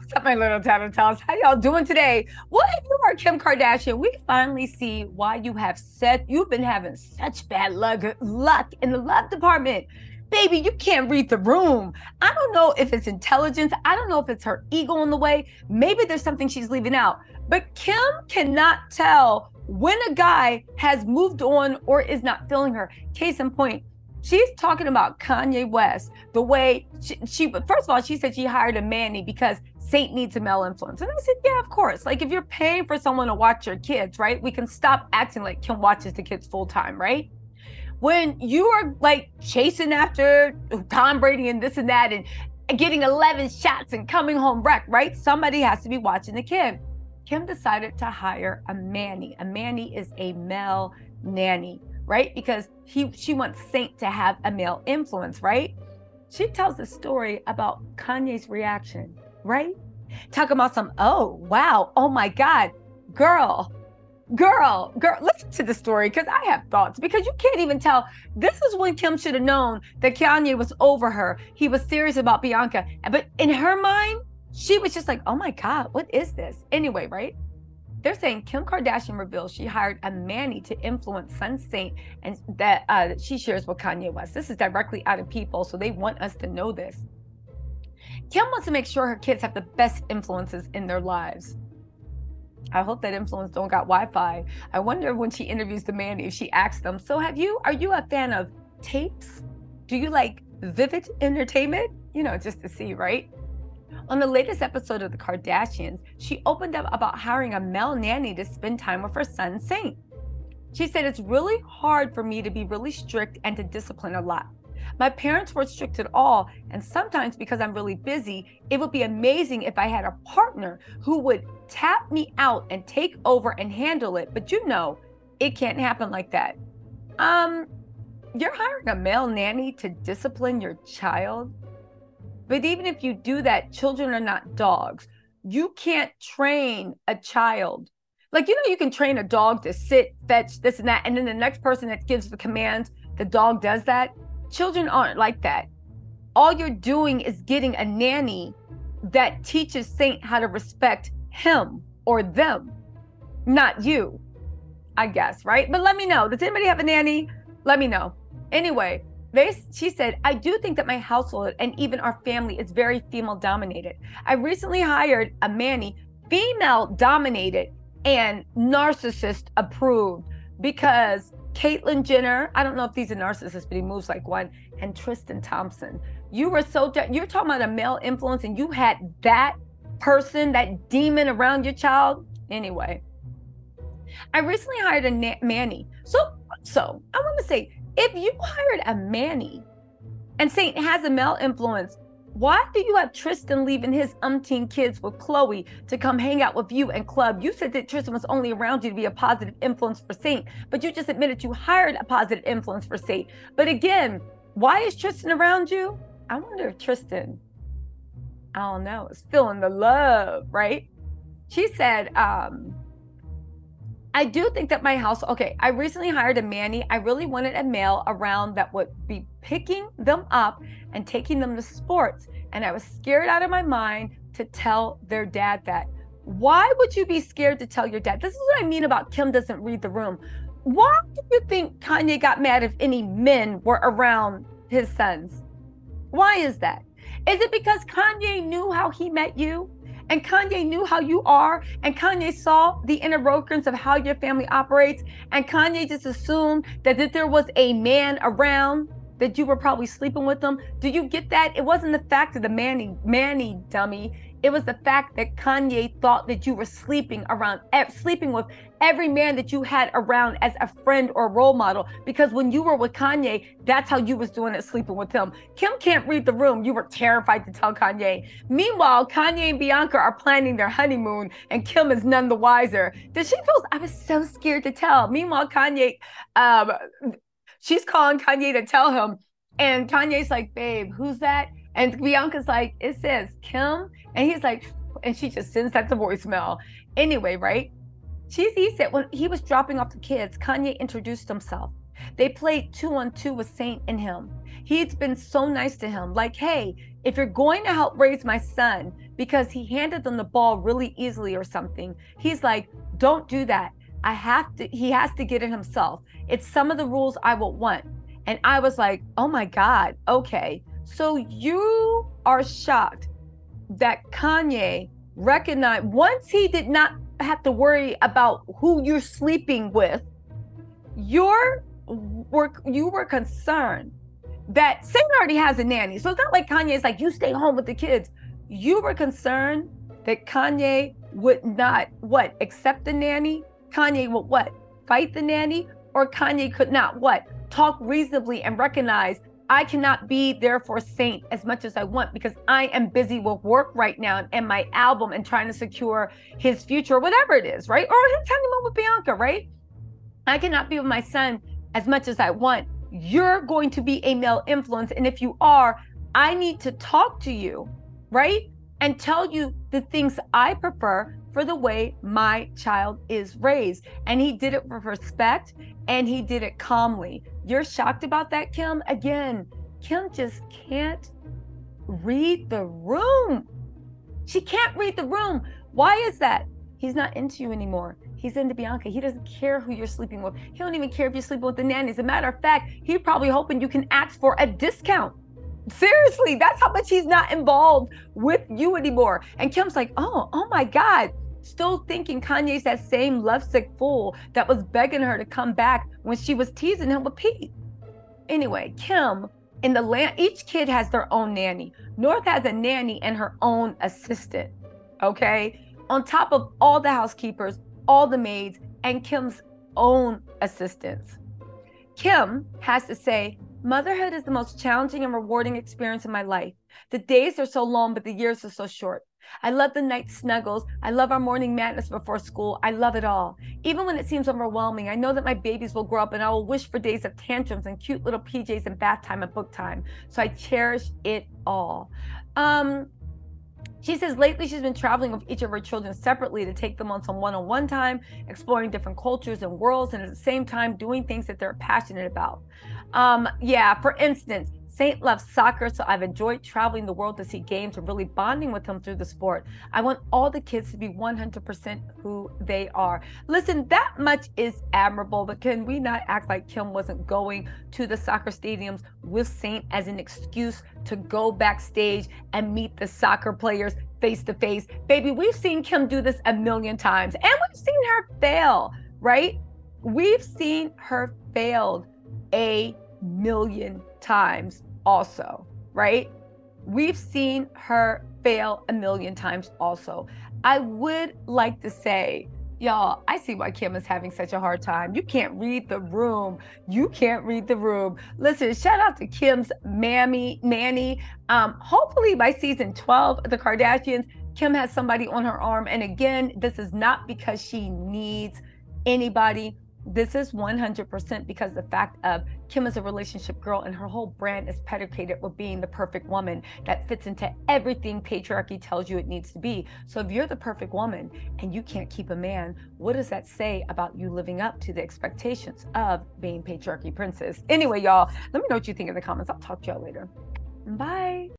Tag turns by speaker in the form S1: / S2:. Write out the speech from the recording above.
S1: What's up, my little tattletales? How y'all doing today? Well, if you are Kim Kardashian, we finally see why you've been having such bad luck in the love department. Baby, you can't read the room. I don't know if it's intelligence. I don't know if it's her ego in the way. Maybe there's something she's leaving out. But Kim cannot tell when a guy has moved on or is not feeling her. Case in point, she's talking about Kanye West, the way she first of all, she said she hired a Manny because Saint needs a male influence. And I said, yeah, of course. Like, if you're paying for someone to watch your kids, right? We can stop acting like Kim watches the kids full time, right? When you are like chasing after Tom Brady and this and that and getting 11 shots and coming home wrecked, right? Somebody has to be watching the kid. Kim decided to hire a Manny. A Manny is a male nanny, right? Because she wants Saint to have a male influence, right? She tells the story about Kanye's reaction, right? Talking about some, oh, wow, oh my God, girl, listen to the story because I have thoughts, because you can't even tell. This is when Kim should have known that Kanye was over her. He was serious about Bianca. But in her mind, she was just like, oh my God, what is this? Anyway, right? They're saying Kim Kardashian reveals she hired a Manny to influence son Saint, and that she shares with Kanye West. This is directly out of People, so they want us to know this. Kim wants to make sure her kids have the best influences in their lives. I hope that influence don't got Wi-Fi. I wonder when she interviews the Manny if she asks them, so are you a fan of tapes? Do you like vivid entertainment? You know, just to see, right? On the latest episode of The Kardashians, she opened up about hiring a male nanny to spend time with her son, Saint. She said, it's really hard for me to be really strict and to discipline a lot. My parents weren't strict at all, and sometimes because I'm really busy, it would be amazing if I had a partner who would tap me out and take over and handle it, but you know, it can't happen like that. You're hiring a male nanny to discipline your child? But even if you do that, children are not dogs. You can't train a child. Like, you know, you can train a dog to sit, fetch, this and that, and then the next person that gives the commands, the dog does that. Children aren't like that. All you're doing is getting a nanny that teaches Saint how to respect him or them, not you, I guess, right? But let me know. Does anybody have a nanny? Let me know. Anyway, she said, I do think that my household and even our family is very female dominated. I recently hired a Manny, female dominated and narcissist approved, because Caitlyn Jenner, I don't know if he's a narcissist, but he moves like one, and Tristan Thompson. You're talking about a male influence and you had that person, that demon around your child. Anyway, I recently hired a Manny. So I want to say, if you hired a Manny and Saint has a male influence, why do you have Tristan leaving his umpteen kids with Chloe to come hang out with you and club? You said that Tristan was only around you to be a positive influence for Saint, but you just admitted you hired a positive influence for Saint. But again, why is Tristan around you? I wonder if Tristan, I don't know, is feeling the love, right? She said, I do think that I recently hired a Manny. I really wanted a male around that would be picking them up and taking them to sports. And I was scared out of my mind to tell their dad that. Why would you be scared to tell your dad? This is what I mean about Kim doesn't read the room. Why do you think Kanye got mad if any men were around his sons? Why is that? Is it because Kanye knew how he met you? And Kanye knew how you are, and Kanye saw the inner workings of how your family operates, and Kanye just assumed that if there was a man around, that you were probably sleeping with them? Do you get that? It wasn't the fact of the Manny dummy. It was the fact that Kanye thought that you were sleeping with every man that you had around as a friend or role model. Because when you were with Kanye, that's how you was doing it, sleeping with him. Kim can't read the room. You were terrified to tell Kanye. Meanwhile, Kanye and Bianca are planning their honeymoon, and Kim is none the wiser. Does she feel, I was so scared to tell. Meanwhile, Kanye, she's calling Kanye to tell him, and Kanye's like, babe, who's that? And Bianca's like, it says Kim. And he's like, and she just sends that to voicemail. Anyway, right? He said when he was dropping off the kids, Kanye introduced himself. They played 2-on-2 with Saint and him. He's been so nice to him. Like, hey, If you're going to help raise my son because he handed them the ball really easily or something, he's like, don't do that. He has to get it himself. It's some of the rules I would want. And I was like, oh my God, okay. So you are shocked that Kanye recognized, once he did not have to worry about who you're sleeping with, you were concerned that Saint already has a nanny. So it's not like Kanye's like, you stay home with the kids. You were concerned that Kanye would not, accept the nanny? Kanye would fight the nanny? Or Kanye could not talk reasonably and recognize, I cannot be there for Saint as much as I want because I am busy with work right now and my album and trying to secure his future, whatever it is, right? Or his honeymoon with Bianca, right? I cannot be with my son as much as I want. You're going to be a male influence. And if you are, I need to talk to you, right? And tell you the things I prefer for the way my child is raised. And he did it with respect and he did it calmly. You're shocked about that, Kim? Again, Kim just can't read the room. She can't read the room. Why is that? He's not into you anymore. He's into Bianca. He doesn't care who you're sleeping with. He don't even care if you're sleeping with the nanny. As a matter of fact, he's probably hoping you can ask for a discount. Seriously, that's how much he's not involved with you anymore. And Kim's like, oh my God. Still thinking Kanye's that same lovesick fool that was begging her to come back when she was teasing him with Pete. Anyway, Kim, in the land, each kid has their own nanny. North has a nanny and her own assistant, okay? On top of all the housekeepers, all the maids, and Kim's own assistants. Kim has to say, motherhood is the most challenging and rewarding experience in my life. The days are so long, but the years are so short. I love the night snuggles. I love our morning madness before school. I love it all. Even when it seems overwhelming, I know that my babies will grow up and I will wish for days of tantrums and cute little PJs and bath time and book time. So I cherish it all. She says lately she's been traveling with each of her children separately to take them on some one-on-one time, exploring different cultures and worlds, and at the same time doing things that they're passionate about. For instance, Saint loves soccer, so I've enjoyed traveling the world to see games and really bonding with him through the sport. I want all the kids to be 100% who they are. Listen, that much is admirable, but can we not act like Kim wasn't going to the soccer stadiums with Saint as an excuse to go backstage and meet the soccer players face to face? Baby, we've seen Kim do this a million times, and we've seen her fail, right? We've seen her failed a million times also, right? We've seen her fail a million times also. I would like to say, y'all, I see why Kim is having such a hard time. You can't read the room. You can't read the room. Listen, shout out to Kim's nanny. Hopefully by season 12 of the Kardashians, Kim has somebody on her arm. And again, this is not because she needs anybody. This is 100% because the fact of Kim is a relationship girl and her whole brand is predicated with being the perfect woman that fits into everything patriarchy tells you it needs to be. So if you're the perfect woman and you can't keep a man, what does that say about you living up to the expectations of being patriarchy princess? Anyway, y'all, let me know what you think in the comments. I'll talk to y'all later. Bye.